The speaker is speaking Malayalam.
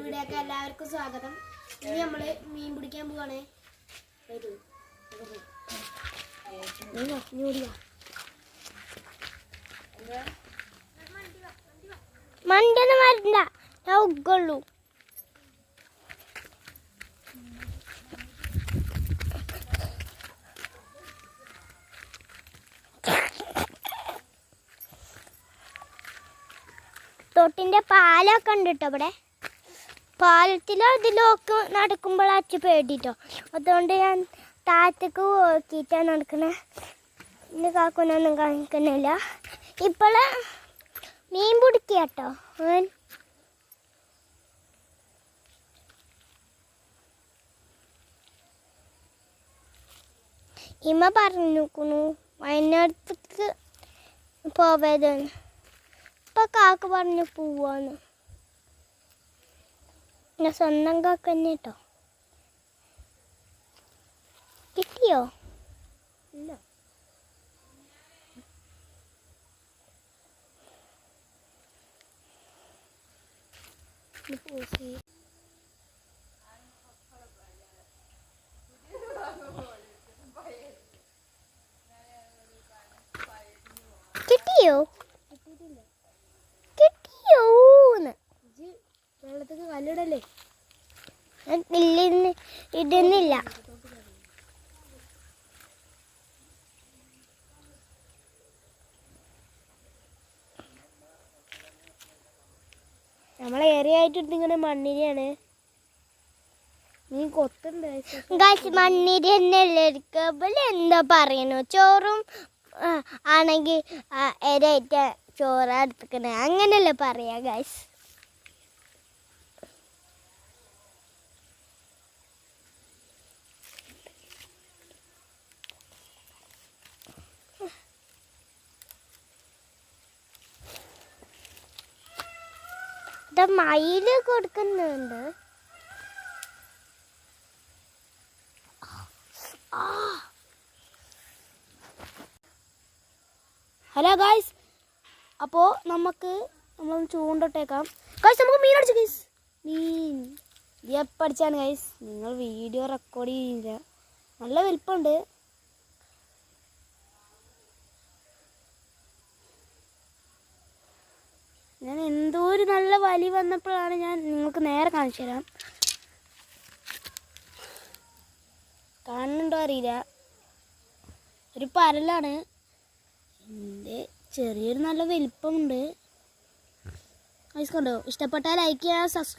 വീഡിയോക്ക് എല്ലാവർക്കും സ്വാഗതം. ഇനി നമ്മള് മീൻ പിടിക്കാൻ പോവാണ്. മണ്ടൊന്നും വരണ്ട, ഞാൻ ഉഗ്ഗുള്ളൂ. തൊട്ടിന്റെ പാലൊക്കെ ഉണ്ട് കേട്ടോ ഇവിടെ. പാലത്തിലോ ഇതിലൊക്കെ നടക്കുമ്പോൾ അച്ഛ പേടിട്ടോ, അതുകൊണ്ട് ഞാൻ താഴത്തേക്ക് നോക്കിയിട്ടാണ് നടക്കണേ. ഇന്ന് കാക്കുന്നൊന്നും കാണിക്കുന്നില്ല. ഇപ്പോൾ മീൻ പിടിക്കുക കേട്ടോ. ഇമ്മ പറഞ്ഞിരിക്കുന്നു വയനാട്ടിലേക്ക് പോവരുതെന്ന്. ഇപ്പൊ കാക്ക പറഞ്ഞു പോവാന്ന്. ഞാൻ സ്വന്തം കാക്ക തന്നെ കേട്ടോ. കിട്ടിയോ? ഇല്ല. കിട്ടിയോ? വെള്ളത്തേക്ക് കല്ലിടല്ലേ? ഇടുന്നില്ല. നമ്മളെ ഏരിയ ആയിട്ട് ഇങ്ങനെ മണ്ണിരിയാണ്. മീൻ കൊത്തുണ്ട്. മണ്ണിരി തന്നെയല്ലേ എടുക്കുക. എന്താ പറയണു? ചോറും ആണെങ്കിൽ ഏരിയായിട്ട് ചോറ് എടുത്തിക്കണേ, അങ്ങനെയല്ലേ പറയാ ഗൈസ്. മയില് കൊടുക്കുന്നുണ്ട്. ഹലോ ഗായ്സ്, അപ്പോൾ നമ്മളൊന്ന് ചൂണ്ടിട്ടേക്കാം ഗായ്സ്. നമുക്ക് മീൻ അടിച്ചു ഗൈസ്. മീൻ എപ്പോൾ അടിച്ചാണ് ഗൈസ്? നിങ്ങൾ വീഡിയോ റെക്കോർഡ് ചെയ്യില്ല. നല്ല വലിപ്പമുണ്ട്. ഞാൻ എന്തോ ഒരു നല്ല വലി വന്നപ്പോഴാണ് ഞാൻ നിങ്ങൾക്ക് നേരെ കാണിച്ചു തരാം. കാണുന്നുണ്ടോ അറിയില്ല. ഒരു പരലാണ്. എൻ്റെ ചെറിയൊരു നല്ല വലിപ്പമുണ്ട്. കണ്ടോ? ഇഷ്ടപ്പെട്ടാൽ ലൈക്ക് ചെയ്യുക, സബ്സ്ക്രൈബ്